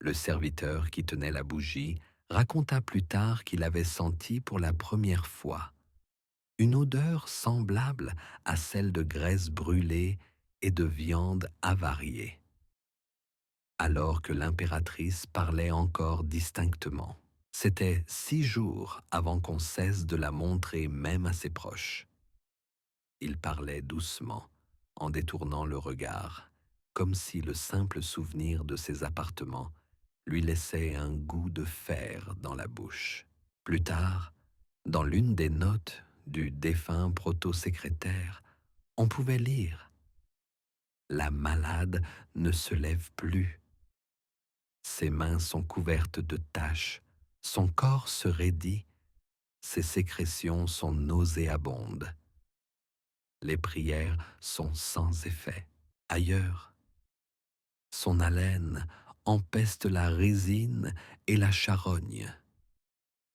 Le serviteur qui tenait la bougie raconta plus tard qu'il avait senti pour la première fois une odeur semblable à celle de graisse brûlée et de viande avariée, alors que l'impératrice parlait encore distinctement. C'était 6 jours avant qu'on cesse de la montrer même à ses proches. Il parlait doucement, en détournant le regard, comme si le simple souvenir de ses appartements lui laissait un goût de fer dans la bouche. Plus tard, dans l'une des notes du défunt proto-secrétaire, on pouvait lire « La malade ne se lève plus. Ses mains sont couvertes de taches, son corps se raidit, ses sécrétions sont nauséabondes. Les prières sont sans effet. Ailleurs, son haleine empeste la résine et la charogne.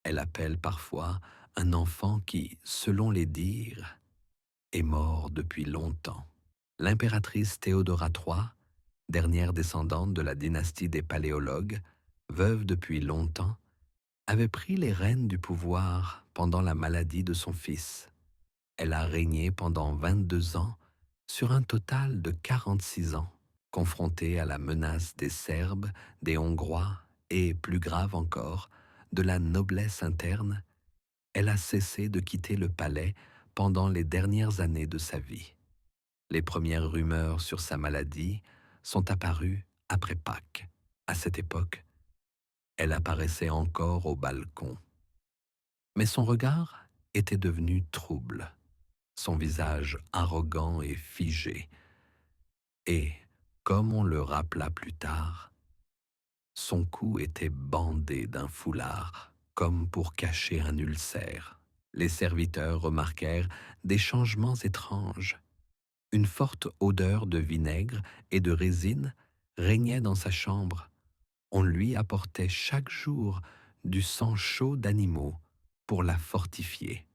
Elle appelle parfois un enfant qui, selon les dires, est mort depuis longtemps. » L'impératrice Théodora III, dernière descendante de la dynastie des Paléologues, veuve depuis longtemps, avait pris les rênes du pouvoir pendant la maladie de son fils. Elle a régné pendant 22 ans sur un total de 46 ans, confrontée à la menace des Serbes, des Hongrois et, plus grave encore, de la noblesse interne. Elle a cessé de quitter le palais pendant les dernières années de sa vie. Les premières rumeurs sur sa maladie sont apparues après Pâques. À cette époque, elle apparaissait encore au balcon. Mais son regard était devenu trouble, son visage arrogant et figé. Et, comme on le rappela plus tard, son cou était bandé d'un foulard, comme pour cacher un ulcère. Les serviteurs remarquèrent des changements étranges. Une forte odeur de vinaigre et de résine régnait dans sa chambre. On lui apportait chaque jour du sang chaud d'animaux pour la fortifier.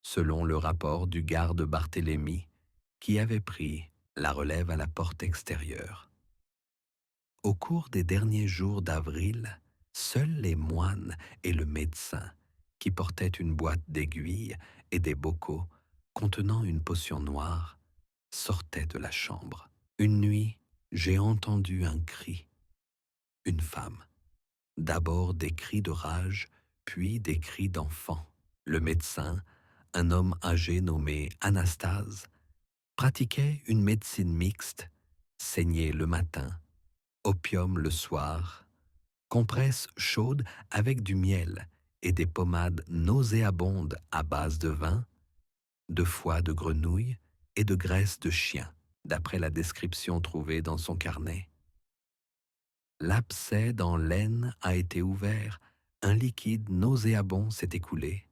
Selon le rapport du garde Barthélemy, qui avait pris la relève à la porte extérieure. Au cours des derniers jours d'avril, seuls les moines et le médecin, qui portaient une boîte d'aiguilles et des bocaux contenant une potion noire, sortaient de la chambre. Une nuit, j'ai entendu un cri. Une femme. D'abord des cris de rage, puis des cris d'enfant. Le médecin, un homme âgé nommé Anastase, pratiquait une médecine mixte, saignée le matin, opium le soir, compresses chaudes avec du miel et des pommades nauséabondes à base de vin, de foie de grenouille et de graisse de chien, d'après la description trouvée dans son carnet. L'abcès dans l'aine a été ouvert, un liquide nauséabond s'est écoulé,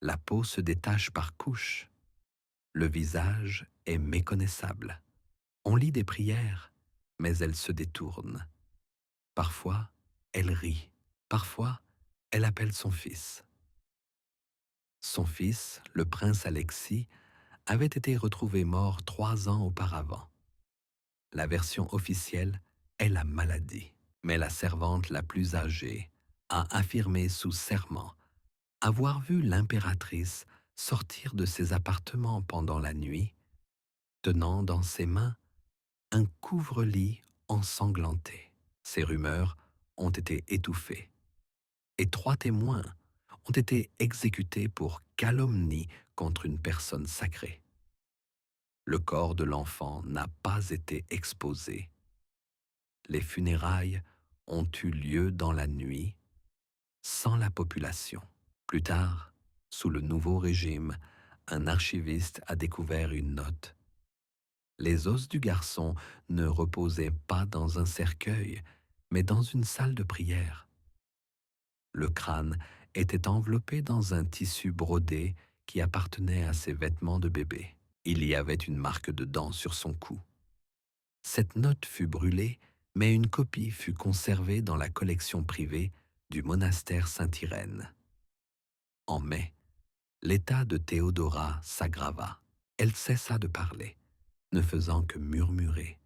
la peau se détache par couches, le visage est méconnaissable. On lit des prières, mais elle se détourne. Parfois, elle rit, parfois, elle appelle son fils. Son fils, le prince Alexis, avait été retrouvé mort 3 ans auparavant. La version officielle est la maladie, mais la servante la plus âgée a affirmé sous serment avoir vu l'impératrice sortir de ses appartements pendant la nuit, tenant dans ses mains un couvre-lit ensanglanté. Ces rumeurs ont été étouffées, et 3 témoins ont été exécutés pour calomnie contre une personne sacrée. Le corps de l'enfant n'a pas été exposé. Les funérailles ont eu lieu dans la nuit, sans la population. Plus tard, sous le nouveau régime, un archiviste a découvert une note. Les os du garçon ne reposaient pas dans un cercueil, mais dans une salle de prière. Le crâne était enveloppé dans un tissu brodé qui appartenait à ses vêtements de bébé. Il y avait une marque de dents sur son cou. Cette note fut brûlée, mais une copie fut conservée dans la collection privée du monastère Saint-Irène. En mai, l'état de Théodora s'aggrava. Elle cessa de parler, ne faisant que murmurer,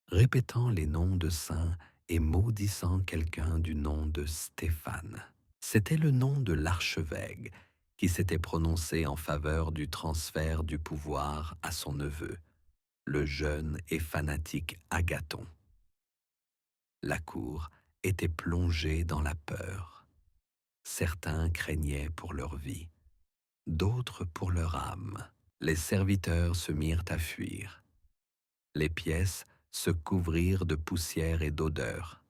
répétant les noms de saints et maudissant quelqu'un du nom de Stéphane. C'était le nom de l'archevêque qui s'était prononcé en faveur du transfert du pouvoir à son neveu, le jeune et fanatique Agathon. La cour était plongée dans la peur. Certains craignaient pour leur vie, d'autres pour leur âme. Les serviteurs se mirent à fuir. Les pièces se couvrirent de poussière et d'odeur.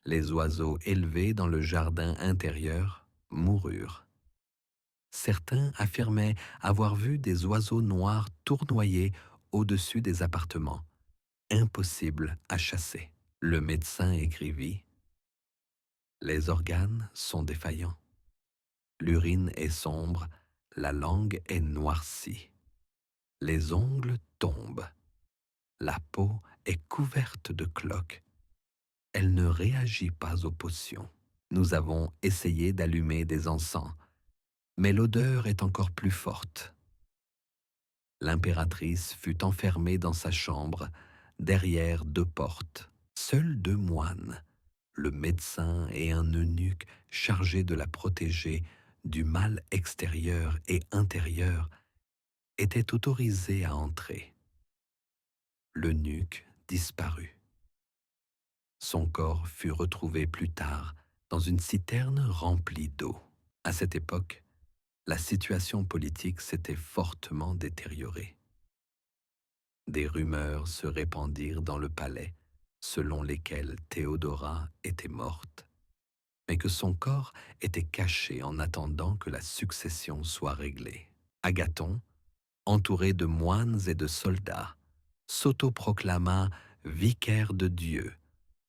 Les oiseaux élevés dans le jardin intérieur moururent. Certains affirmaient avoir vu des oiseaux noirs tournoyer au-dessus des appartements, impossibles à chasser. Le médecin écrivit: les organes sont défaillants. L'urine est sombre, la langue est noircie. Les ongles tombent. La peau est couverte de cloques. Elle ne réagit pas aux potions. Nous avons essayé d'allumer des encens, mais l'odeur est encore plus forte. L'impératrice fut enfermée dans sa chambre, derrière 2 portes. Seuls 2 moines, le médecin et un eunuque chargé de la protéger du mal extérieur et intérieur, étaient autorisés à entrer. L'eunuque disparut. Son corps fut retrouvé plus tard dans une citerne remplie d'eau. À cette époque, la situation politique s'était fortement détériorée. Des rumeurs se répandirent dans le palais selon lesquelles Théodora était morte, mais que son corps était caché en attendant que la succession soit réglée. Agathon, entouré de moines et de soldats, s'autoproclama vicaire de Dieu,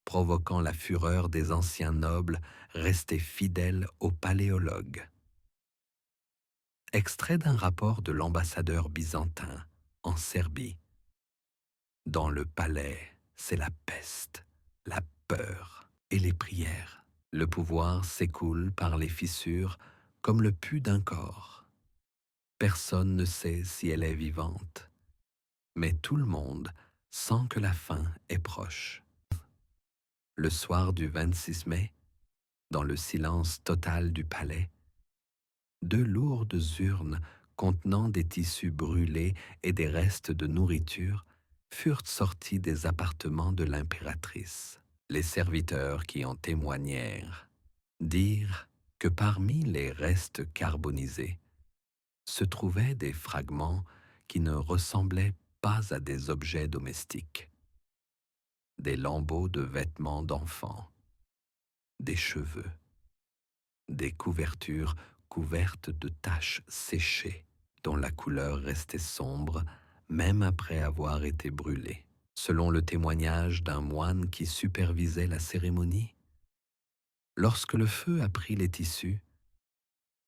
provoquant la fureur des anciens nobles restés fidèles au paléologue. Extrait d'un rapport de l'ambassadeur byzantin en Serbie. Dans le palais, c'est la peste, la peur et les prières. Le pouvoir s'écoule par les fissures comme le pus d'un corps. Personne ne sait si elle est vivante, mais tout le monde sent que la fin est proche. Le soir du 26 mai, dans le silence total du palais, 2 lourdes urnes contenant des tissus brûlés et des restes de nourriture furent sorties des appartements de l'impératrice. Les serviteurs qui en témoignèrent dirent que parmi les restes carbonisés se trouvaient des fragments qui ne ressemblaient pas à des objets domestiques. Des lambeaux de vêtements d'enfants, des cheveux, des couvertures couvertes de taches séchées, dont la couleur restait sombre même après avoir été brûlée. Selon le témoignage d'un moine qui supervisait la cérémonie, lorsque le feu a pris les tissus,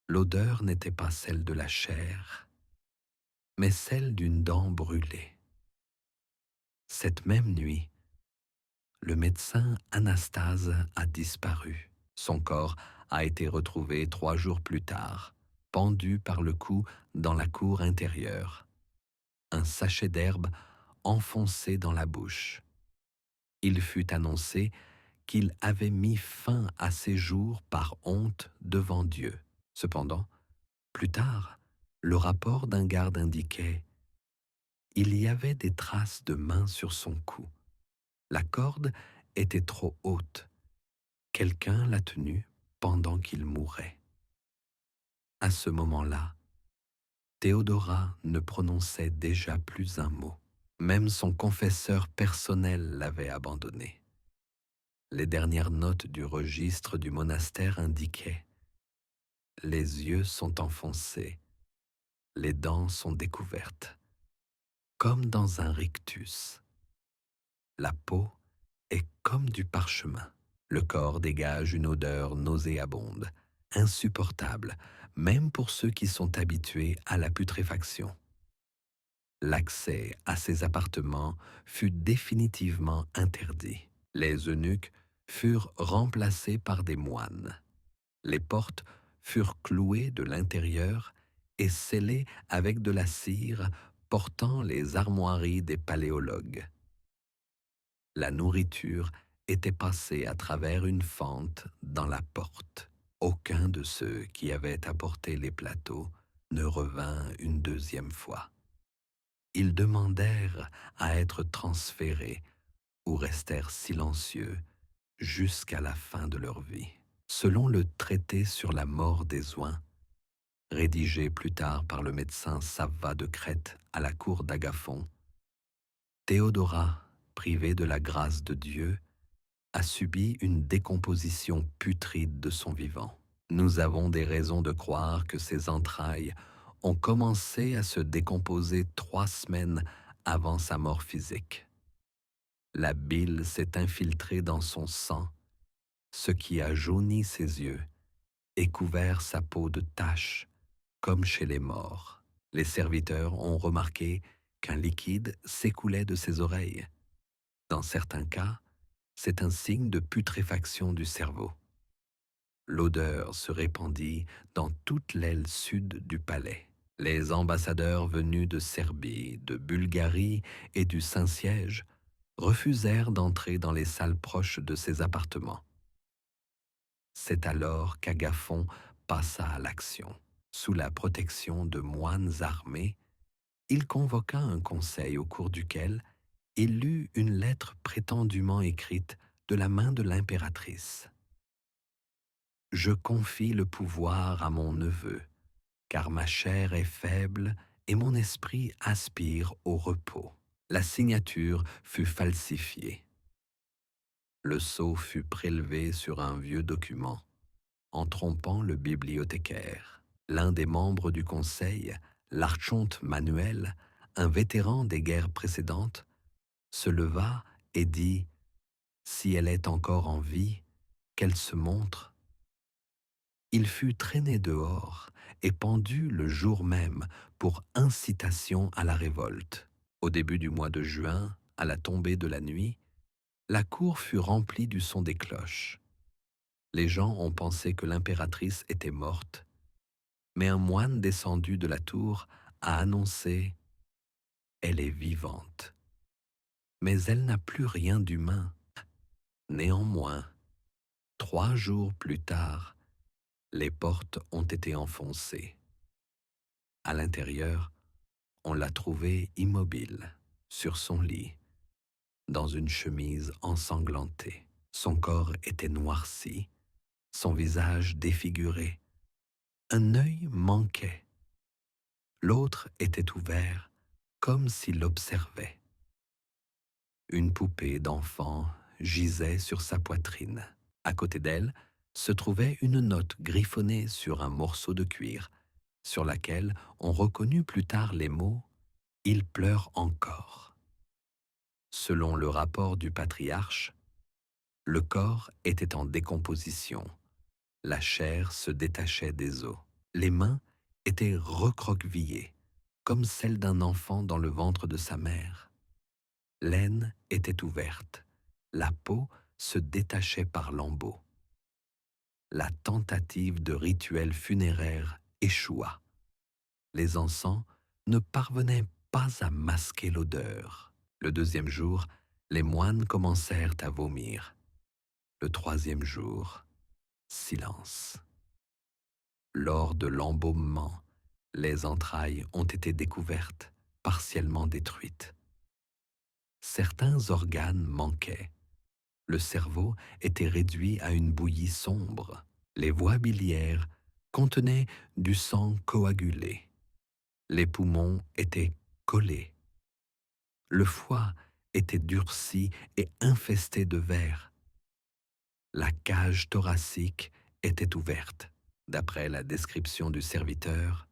l'odeur n'était pas celle de la chair, mais celle d'une dent brûlée. Cette même nuit, le médecin Anastase a disparu. Son corps a été retrouvé 3 jours plus tard, pendu par le cou dans la cour intérieure. Un sachet d'herbe enfoncé dans la bouche. Il fut annoncé qu'il avait mis fin à ses jours par honte devant Dieu. Cependant, plus tard, le rapport d'un garde indiquait: il y avait des traces de mains sur son cou. La corde était trop haute. Quelqu'un l'a tenue pendant qu'il mourait. À ce moment-là, Théodora ne prononçait déjà plus un mot. Même son confesseur personnel l'avait abandonné. Les dernières notes du registre du monastère indiquaient: les yeux sont enfoncés, les dents sont découvertes, comme dans un rictus. La peau est comme du parchemin. Le corps dégage une odeur nauséabonde, insupportable, même pour ceux qui sont habitués à la putréfaction. L'accès à ces appartements fut définitivement interdit. Les eunuques furent remplacés par des moines. Les portes furent clouées de l'intérieur et scellées avec de la cire portant les armoiries des paléologues. La nourriture était passée à travers une fente dans la porte. Aucun de ceux qui avaient apporté les plateaux ne revint une deuxième fois. Ils demandèrent à être transférés ou restèrent silencieux jusqu'à la fin de leur vie. Selon le traité sur la mort des oins, rédigé plus tard par le médecin Sava de Crète à la cour d'Agaphon, Théodora, privée de la grâce de Dieu, a subi une décomposition putride de son vivant. Nous avons des raisons de croire que ses entrailles ont commencé à se décomposer 3 semaines avant sa mort physique. La bile s'est infiltrée dans son sang, ce qui a jauni ses yeux et couvert sa peau de taches, comme chez les morts. Les serviteurs ont remarqué qu'un liquide s'écoulait de ses oreilles. Dans certains cas, c'est un signe de putréfaction du cerveau. L'odeur se répandit dans toute l'aile sud du palais. Les ambassadeurs venus de Serbie, de Bulgarie et du Saint-Siège refusèrent d'entrer dans les salles proches de ses appartements. C'est alors qu'Agaphon passa à l'action. Sous la protection de moines armés, il convoqua un conseil au cours duquel il lut une lettre prétendument écrite de la main de l'impératrice. « Je confie le pouvoir à mon neveu, car ma chair est faible et mon esprit aspire au repos. » La signature fut falsifiée. Le sceau fut prélevé sur un vieux document, en trompant le bibliothécaire. L'un des membres du conseil, l'archonte Manuel, un vétéran des guerres précédentes, se leva et dit « Si elle est encore en vie, qu'elle se montre. » Il fut traîné dehors et pendu le jour même pour incitation à la révolte. Au début du mois de juin, à la tombée de la nuit, la cour fut remplie du son des cloches. Les gens ont pensé que l'impératrice était morte, mais un moine descendu de la tour a annoncé « Elle est vivante ». Mais elle n'a plus rien d'humain. Néanmoins, 3 jours plus tard, les portes ont été enfoncées. À l'intérieur, on l'a trouvée immobile, sur son lit, dans une chemise ensanglantée. Son corps était noirci, son visage défiguré. Un œil manquait. L'autre était ouvert, comme s'il observait. Une poupée d'enfant gisait sur sa poitrine. À côté d'elle se trouvait une note griffonnée sur un morceau de cuir, sur laquelle on reconnut plus tard les mots « Il pleure encore ». Selon le rapport du patriarche, le corps était en décomposition, la chair se détachait des os, les mains étaient recroquevillées, comme celles d'un enfant dans le ventre de sa mère. L'aine était ouverte, la peau se détachait par lambeaux. La tentative de rituel funéraire échoua. Les encens ne parvenaient pas à masquer l'odeur. Le 2e jour, les moines commencèrent à vomir. Le 3e jour, silence. Lors de l'embaumement, les entrailles ont été découvertes, partiellement détruites. Certains organes manquaient. Le cerveau était réduit à une bouillie sombre. Les voies biliaires contenaient du sang coagulé. Les poumons étaient collés. Le foie était durci et infesté de vers. La cage thoracique était ouverte, d'après la description du serviteur,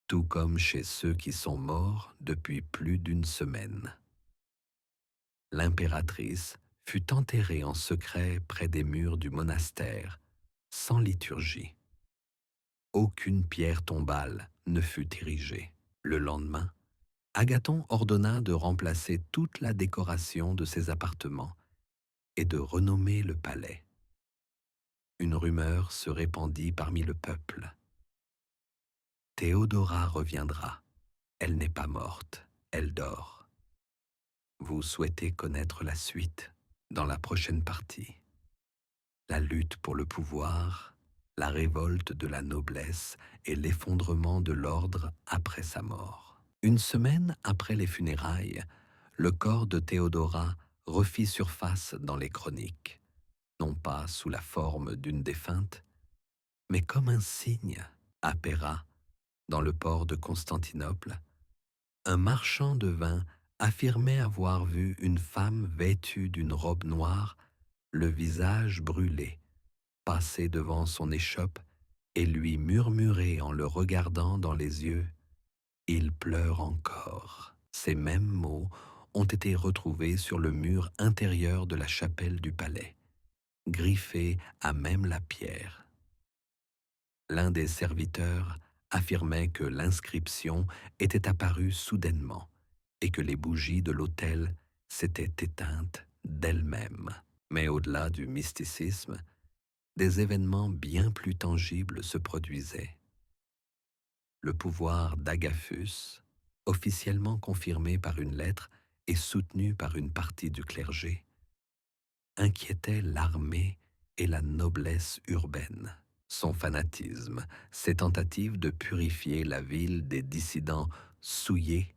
tout comme chez ceux qui sont morts depuis plus d'1 semaine. L'impératrice fut enterrée en secret près des murs du monastère, sans liturgie. Aucune pierre tombale ne fut érigée. Le lendemain, Agathon ordonna de remplacer toute la décoration de ses appartements et de renommer le palais. Une rumeur se répandit parmi le peuple. Théodora reviendra. Elle n'est pas morte, elle dort. Vous souhaitez connaître la suite dans la prochaine partie. La lutte pour le pouvoir, la révolte de la noblesse et l'effondrement de l'ordre après sa mort. Une semaine après les funérailles, le corps de Théodora refit surface dans les chroniques, non pas sous la forme d'une défunte, mais comme un signe. À Péra, dans le port de Constantinople, un marchand de vin affirmait avoir vu une femme vêtue d'une robe noire, le visage brûlé, passer devant son échoppe et lui murmurer en le regardant dans les yeux « Il pleure encore ». Ces mêmes mots ont été retrouvés sur le mur intérieur de la chapelle du palais, griffés à même la pierre. L'un des serviteurs affirmait que l'inscription était apparue soudainement et que les bougies de l'autel s'étaient éteintes d'elles-mêmes. Mais au-delà du mysticisme, des événements bien plus tangibles se produisaient. Le pouvoir d'Agathus, officiellement confirmé par une lettre et soutenu par une partie du clergé, inquiétait l'armée et la noblesse urbaine. Son fanatisme, ses tentatives de purifier la ville des dissidents souillés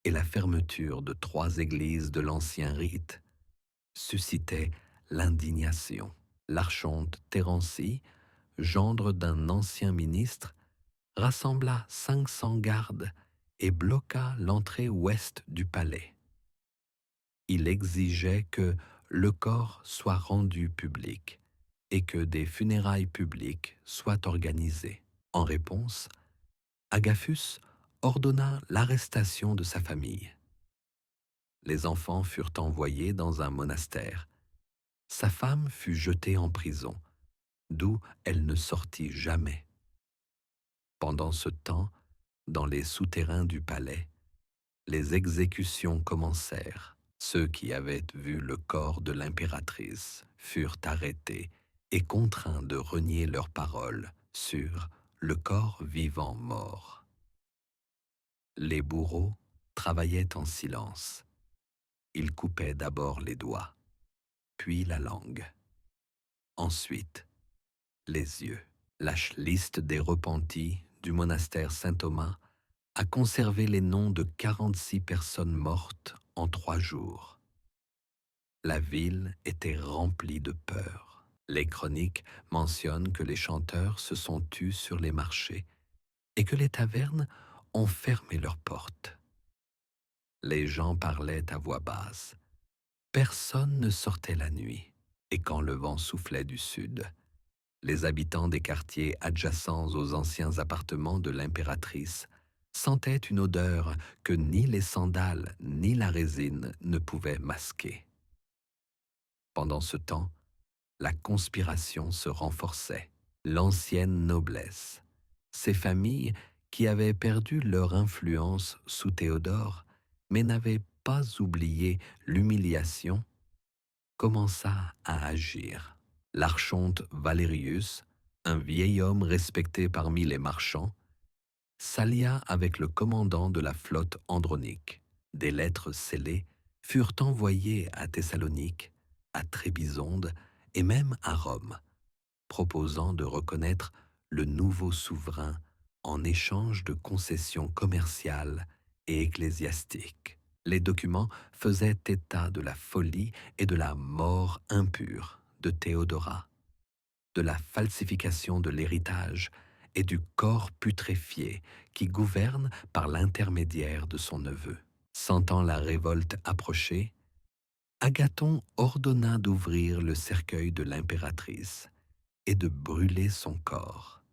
et la fermeture de 3 églises de l'ancien rite suscitaient l'indignation. L'archonte Térencie, gendre d'un ancien ministre, rassembla 500 gardes et bloqua l'entrée ouest du palais. Il exigeait que le corps soit rendu public et que des funérailles publiques soient organisées. En réponse, Agathus ordonna l'arrestation de sa famille. Les enfants furent envoyés dans un monastère. Sa femme fut jetée en prison, d'où elle ne sortit jamais. Pendant ce temps, dans les souterrains du palais, les exécutions commencèrent. Ceux qui avaient vu le corps de l'impératrice furent arrêtés et contraints de renier leurs paroles sur le corps vivant mort. Les bourreaux travaillaient en silence. Ils coupaient d'abord les doigts, puis la langue, ensuite les yeux. La liste des repentis du monastère Saint-Thomas a conservé les noms de 46 personnes mortes en 3 jours. La ville était remplie de peur. Les chroniques mentionnent que les chanteurs se sont tus sur les marchés et que les tavernes ont fermé leurs portes. Les gens parlaient à voix basse. Personne ne sortait la nuit, et quand le vent soufflait du sud, les habitants des quartiers adjacents aux anciens appartements de l'impératrice sentaient une odeur que ni les sandales ni la résine ne pouvaient masquer. Pendant ce temps, la conspiration se renforçait. L'ancienne noblesse, ces familles qui avaient perdu leur influence sous Théodore, mais n'avaient pas oublié l'humiliation, commença à agir. L'archonte Valérius, un vieil homme respecté parmi les marchands, s'allia avec le commandant de la flotte andronique. Des lettres scellées furent envoyées à Thessalonique, à Trébizonde et même à Rome, proposant de reconnaître le nouveau souverain en échange de concessions commerciales et ecclésiastiques. Les documents faisaient état de la folie et de la mort impure de Théodora, de la falsification de l'héritage et du corps putréfié qui gouverne par l'intermédiaire de son neveu. Sentant la révolte approcher, Agathon ordonna d'ouvrir le cercueil de l'impératrice et de brûler son corps.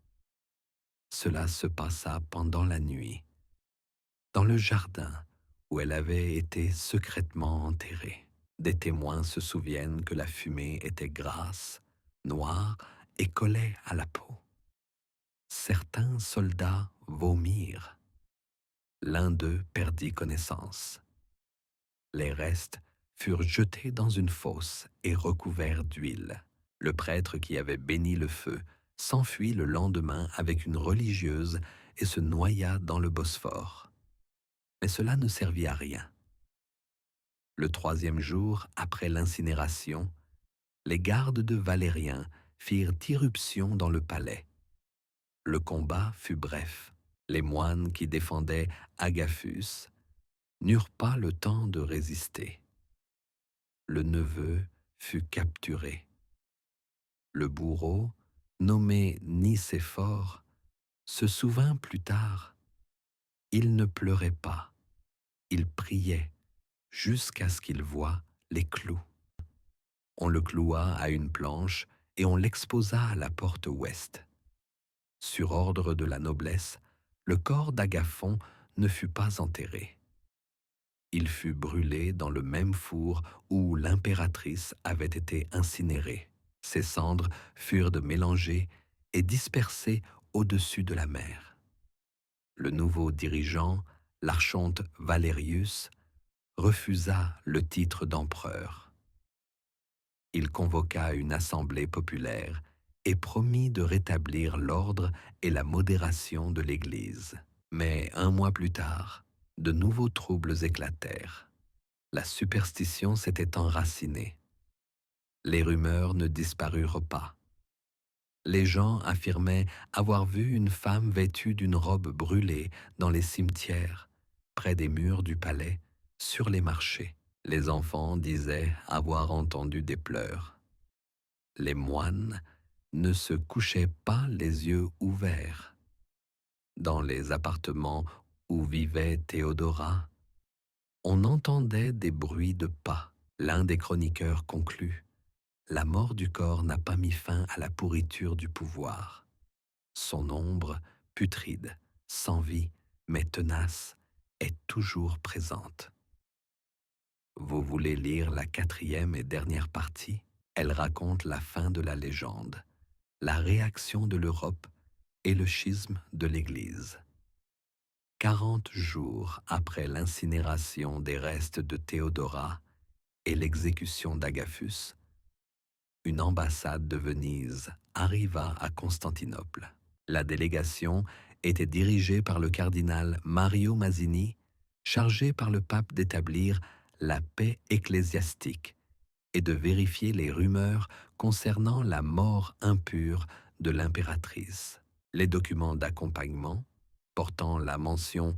Cela se passa pendant la nuit, dans le jardin où elle avait été secrètement enterrée. Des témoins se souviennent que la fumée était grasse, noire et collait à la peau. Certains soldats vomirent. L'un d'eux perdit connaissance. Les restes furent jetés dans une fosse et recouverts d'huile. Le prêtre qui avait béni le feu s'enfuit le lendemain avec une religieuse et se noya dans le Bosphore. Mais cela ne servit à rien. Le troisième jour, après l'incinération, les gardes de Valérien firent irruption dans le palais. Le combat fut bref. Les moines qui défendaient Agathus n'eurent pas le temps de résister. Le neveu fut capturé. Le bourreau, nommé Nicéphore, se souvint plus tard. Il ne pleurait pas, il priait jusqu'à ce qu'il voie les clous. On le cloua à une planche et on l'exposa à la porte ouest. Sur ordre de la noblesse, le corps d'Agathon ne fut pas enterré. Il fut brûlé dans le même four où l'impératrice avait été incinérée. Ses cendres furent mélangées et dispersées au-dessus de la mer. Le nouveau dirigeant, l'archonte Valérius, refusa le titre d'empereur. Il convoqua une assemblée populaire et promit de rétablir l'ordre et la modération de l'Église. Mais un mois plus tard, de nouveaux troubles éclatèrent. La superstition s'était enracinée. Les rumeurs ne disparurent pas. Les gens affirmaient avoir vu une femme vêtue d'une robe brûlée dans les cimetières, près des murs du palais, sur les marchés. Les enfants disaient avoir entendu des pleurs. Les moines ne se couchaient pas les yeux ouverts. Dans les appartements où vivait Théodora, on entendait des bruits de pas. L'un des chroniqueurs conclut: la mort du corps n'a pas mis fin à la pourriture du pouvoir. Son ombre, putride, sans vie, mais tenace, est toujours présente. Vous voulez lire la 4e et dernière partie? Elle raconte la fin de la légende, la réaction de l'Europe et le schisme de l'Église. 40 jours après l'incinération des restes de Théodora et l'exécution d'Agathus, une ambassade de Venise arriva à Constantinople. La délégation était dirigée par le cardinal Mario Mazzini, chargé par le pape d'établir la paix ecclésiastique et de vérifier les rumeurs concernant la mort impure de l'impératrice. Les documents d'accompagnement, portant la mention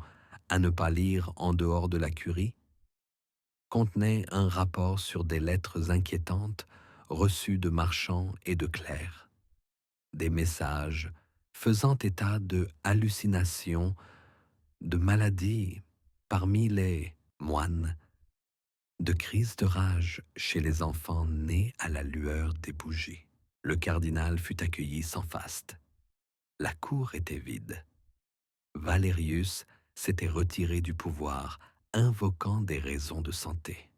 à ne pas lire en dehors de la curie, contenaient un rapport sur des lettres inquiétantes reçues de marchands et de clercs, des messages faisant état de hallucinations, de maladies parmi les moines, de crises de rage chez les enfants nés à la lueur des bougies. Le cardinal fut accueilli sans faste. La cour était vide. Valérius s'était retiré du pouvoir, invoquant des raisons de santé.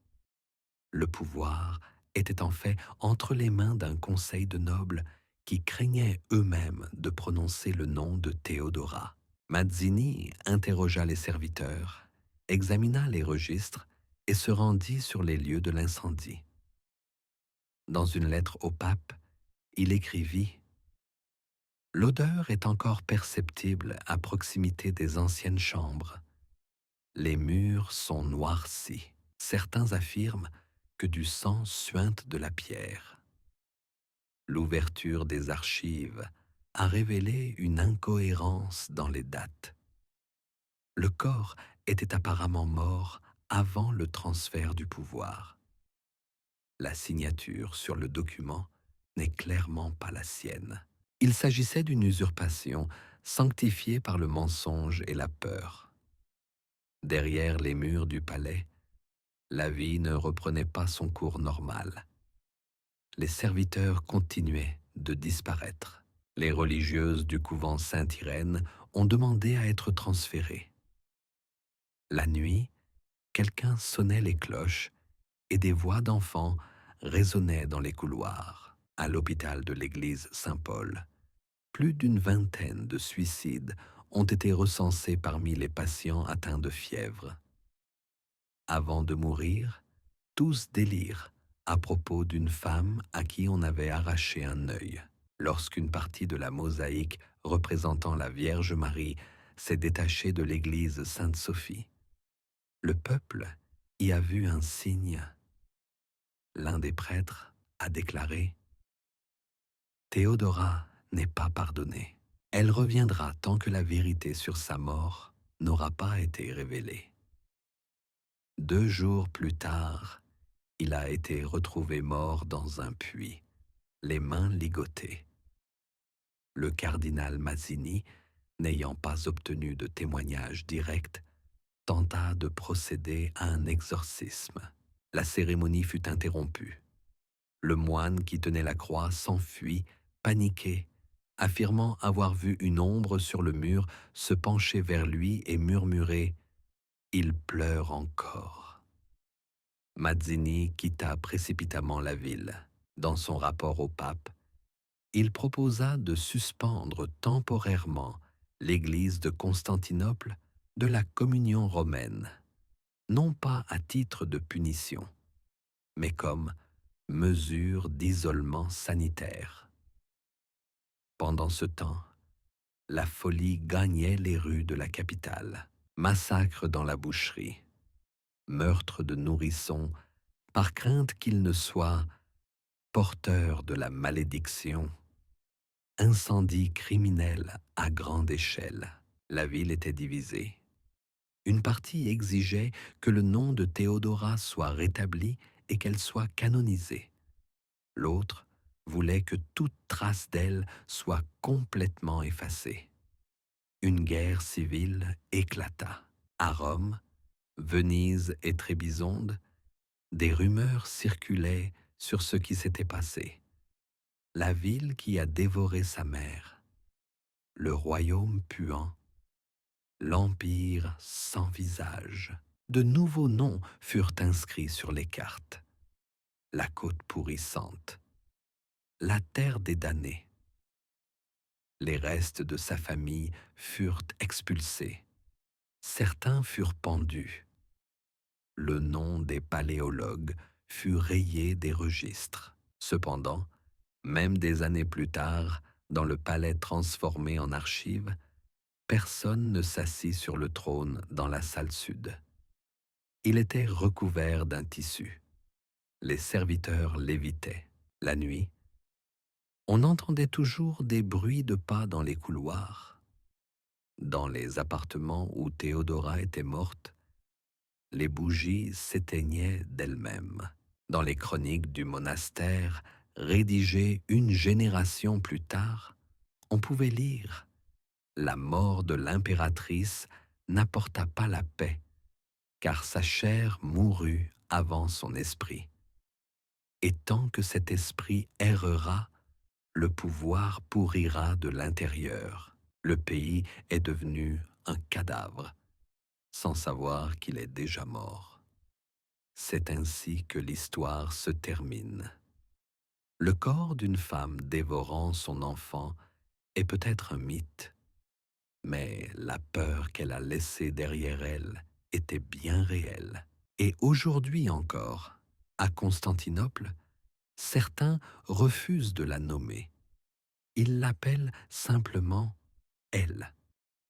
Le pouvoir était en fait entre les mains d'un conseil de nobles qui craignaient eux-mêmes de prononcer le nom de Théodora. Mazzini interrogea les serviteurs, examina les registres et se rendit sur les lieux de l'incendie. Dans une lettre au pape, il écrivit: « L'odeur est encore perceptible à proximité des anciennes chambres. Les murs sont noircis. Certains affirment que du sang suinte de la pierre. L'ouverture des archives a révélé une incohérence dans les dates. Le corps était apparemment mort avant le transfert du pouvoir. La signature sur le document n'est clairement pas la sienne. Il s'agissait d'une usurpation sanctifiée par le mensonge et la peur. Derrière les murs du palais, la vie ne reprenait pas son cours normal. Les serviteurs continuaient de disparaître. Les religieuses du couvent Sainte-Irène ont demandé à être transférées. La nuit, quelqu'un sonnait les cloches et des voix d'enfants résonnaient dans les couloirs. À l'hôpital de l'église Saint-Paul, plus d'une vingtaine de suicides ont été recensés parmi les patients atteints de fièvre. Avant de mourir, tous délirent à propos d'une femme à qui on avait arraché un œil. Lorsqu'une partie de la mosaïque représentant la Vierge Marie s'est détachée de l'église Sainte-Sophie, le peuple y a vu un signe. L'un des prêtres a déclaré: Théodora n'est pas pardonnée. Elle reviendra tant que la vérité sur sa mort n'aura pas été révélée. 2 jours plus tard, il a été retrouvé mort dans un puits, les mains ligotées. Le cardinal Mazzini, n'ayant pas obtenu de témoignage direct, tenta de procéder à un exorcisme. La cérémonie fut interrompue. Le moine qui tenait la croix s'enfuit, paniqué, affirmant avoir vu une ombre sur le mur se pencher vers lui et murmurer « Il pleure encore ». Mazzini quitta précipitamment la ville. Dans son rapport au pape, il proposa de suspendre temporairement l'Église de Constantinople de la communion romaine, non pas à titre de punition, mais comme mesure d'isolement sanitaire. Pendant ce temps, la folie gagnait les rues de la capitale. Massacres dans la boucherie, meurtres de nourrissons par crainte qu'ils ne soient porteurs de la malédiction, incendies criminels à grande échelle. La ville était divisée. Une partie exigeait que le nom de Théodora soit rétabli et qu'elle soit canonisée. L'autre voulait que toute trace d'elle soit complètement effacée. Une guerre civile éclata. À Rome, Venise et Trébizonde, des rumeurs circulaient sur ce qui s'était passé. La ville qui a dévoré sa mère, le royaume puant, l'empire sans visage. De nouveaux noms furent inscrits sur les cartes. La côte pourrissante, la terre des damnés. Les restes de sa famille furent expulsés. Certains furent pendus. Le nom des paléologues fut rayé des registres. Cependant, même des années plus tard, dans le palais transformé en archives, personne ne s'assit sur le trône dans la salle sud. Il était recouvert d'un tissu. Les serviteurs l'évitaient. La nuit, on entendait toujours des bruits de pas dans les couloirs. Dans les appartements où Théodora était morte, les bougies s'éteignaient d'elles-mêmes. Dans les chroniques du monastère, rédigées une génération plus tard, on pouvait lire « La mort de l'impératrice n'apporta pas la paix, car sa chair mourut avant son esprit. Et tant que cet esprit errera, le pouvoir pourrira de l'intérieur. Le pays est devenu un cadavre, sans savoir qu'il est déjà mort. » C'est ainsi que l'histoire se termine. Le corps d'une femme dévorant son enfant est peut-être un mythe, mais la peur qu'elle a laissée derrière elle était bien réelle. Et aujourd'hui encore, à Constantinople, certains refusent de la nommer. Ils l'appellent simplement elle.